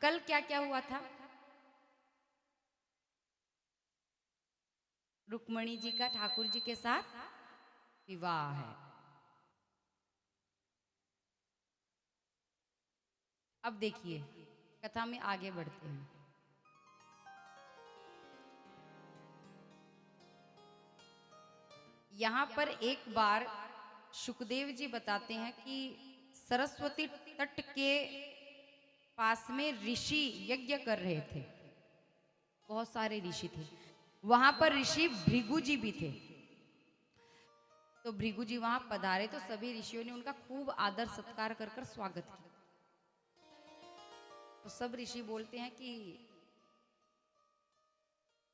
कल क्या क्या हुआ था? रुक्मणी जी का ठाकुर जी के साथ विवाह है। अब देखिए कथा में आगे बढ़ते हैं। यहाँ पर एक बार सुखदेव जी बताते हैं कि सरस्वती तट के पास में ऋषि यज्ञ कर रहे थे। बहुत सारे ऋषि थे वहां पर। ऋषि भृगु जी भी थे। तो भृगु जी वहां पधारे तो सभी ऋषियों ने उनका खूब आदर सत्कार कर कर स्वागत किया। तो सब ऋषि बोलते हैं कि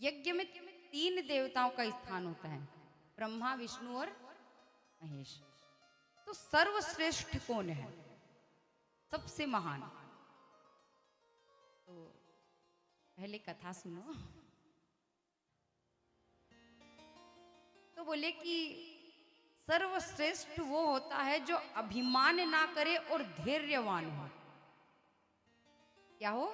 यज्ञ में 3 देवताओं का स्थान होता है, ब्रह्मा विष्णु और महेश। तो सर्वश्रेष्ठ कौन है, सबसे महान? तो पहले कथा सुनो। तो बोले कि सर्वश्रेष्ठ वो होता है जो अभिमान ना करे और धैर्यवान हो। क्या हो?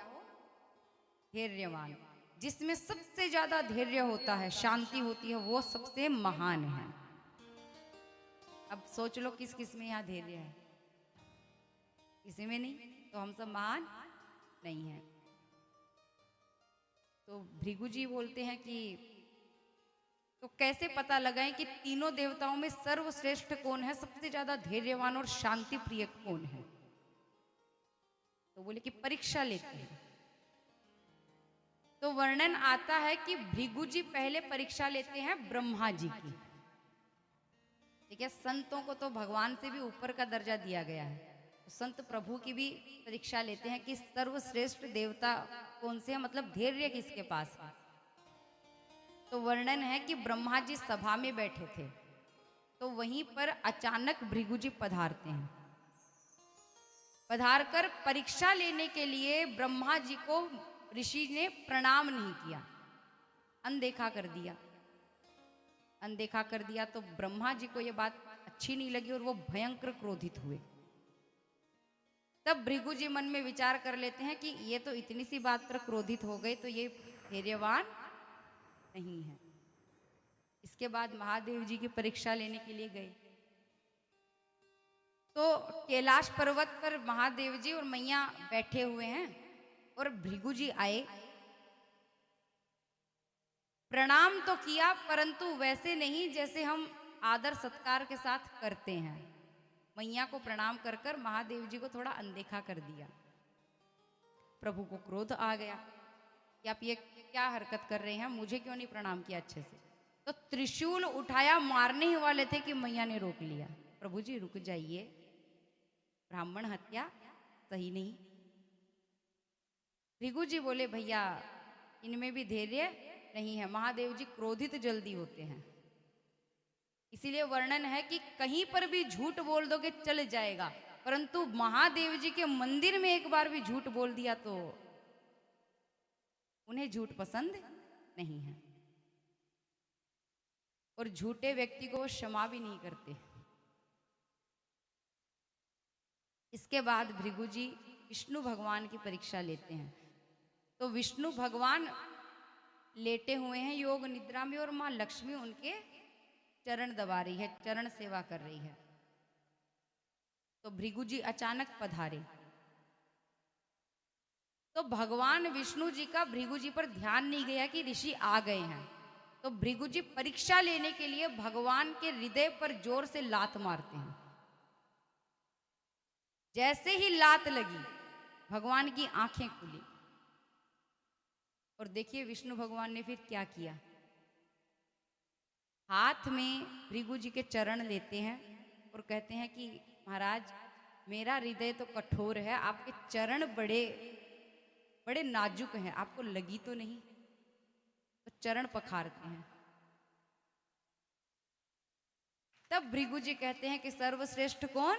धैर्यवान। जिसमें सबसे ज्यादा धैर्य होता है, शांति होती है, वो सबसे महान है। अब सोच लो किस किस में यहाँ धैर्य है? किसी में नहीं, तो हम सब महान नहीं हैं। तो भृगु जी बोलते हैं कि तो कैसे पता लगाएं कि तीनों देवताओं में सर्वश्रेष्ठ कौन है, सबसे ज्यादा धैर्यवान और शांति प्रिय कौन है? तो बोले कि परीक्षा लेते हैं। तो वर्णन आता है कि भृगु जी पहले परीक्षा लेते हैं ब्रह्मा जी की। ठीक है, संतों को तो भगवान से भी ऊपर का दर्जा दिया गया है। तो संत प्रभु की भी परीक्षा लेते हैं कि सर्वश्रेष्ठ देवता कौन से हैं, मतलब धैर्य किसके पास है। तो वर्णन है कि ब्रह्मा जी सभा में बैठे थे, तो वहीं पर अचानक भृगु जी पधारते हैं। पधारकर परीक्षा लेने के लिए ब्रह्मा जी को ऋषि ने प्रणाम नहीं किया, अनदेखा कर दिया। अनदेखा कर दिया तो ब्रह्मा जी को यह बात अच्छी नहीं लगी और वो भयंकर क्रोधित हुए। तब भृगु जी मन में विचार कर लेते हैं कि ये तो इतनी सी बात पर क्रोधित हो गए, तो ये धैर्यवान नहीं है। इसके बाद महादेव जी की परीक्षा लेने के लिए गए। तो कैलाश पर्वत पर महादेव जी और मैया बैठे हुए हैं और भृगु जी आए। प्रणाम तो किया, परंतु वैसे नहीं जैसे हम आदर सत्कार के साथ करते हैं। मैया को प्रणाम कर कर महादेव जी को थोड़ा अनदेखा कर दिया। प्रभु को क्रोध आ गया कि आप ये क्या हरकत कर रहे हैं, मुझे क्यों नहीं प्रणाम किया अच्छे से। तो त्रिशूल उठाया, मारने ही वाले थे कि मैया ने रोक लिया। प्रभु जी रुक जाइए, ब्राह्मण हत्या सही नहीं। भृगु जी बोले भैया इनमें भी धैर्य नहीं है। महादेव जी क्रोधित जल्दी होते हैं, इसीलिए वर्णन है कि कहीं पर भी झूठ बोल दोगे चल जाएगा, परंतु महादेव जी के मंदिर में एक बार भी झूठ बोल दिया तो उन्हें झूठ पसंद नहीं है और झूठे व्यक्ति को वो क्षमा भी नहीं करते। इसके बाद भृगु जी विष्णु भगवान की परीक्षा लेते हैं। तो विष्णु भगवान लेटे हुए हैं योग निद्रा में और मां लक्ष्मी उनके चरण दबा रही है, चरण सेवा कर रही है। तो भृगु जी अचानक पधारे। तो भगवान विष्णु जी का भृगु जी पर ध्यान नहीं गया कि ऋषि आ गए हैं। तो भृगु जी परीक्षा लेने के लिए भगवान के हृदय पर जोर से लात मारते हैं। जैसे ही लात लगी भगवान की आंखें खुली और देखिए विष्णु भगवान ने फिर क्या किया। हाथ में भृगु जी के चरण लेते हैं और कहते हैं कि महाराज मेरा हृदय तो कठोर है, आपके चरण बड़े बड़े नाजुक हैं, आपको लगी तो नहीं? तो चरण पखारते हैं। तब भृगु जी कहते हैं कि सर्वश्रेष्ठ कौन?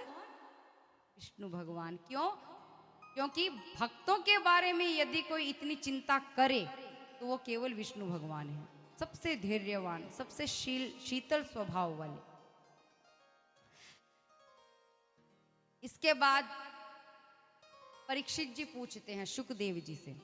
विष्णु भगवान। क्यों? क्योंकि भक्तों के बारे में यदि कोई इतनी चिंता करे तो वो केवल विष्णु भगवान है, सबसे धैर्यवान, सबसे शीतल स्वभाव वाले। इसके बाद परीक्षित जी पूछते हैं सुखदेव जी से,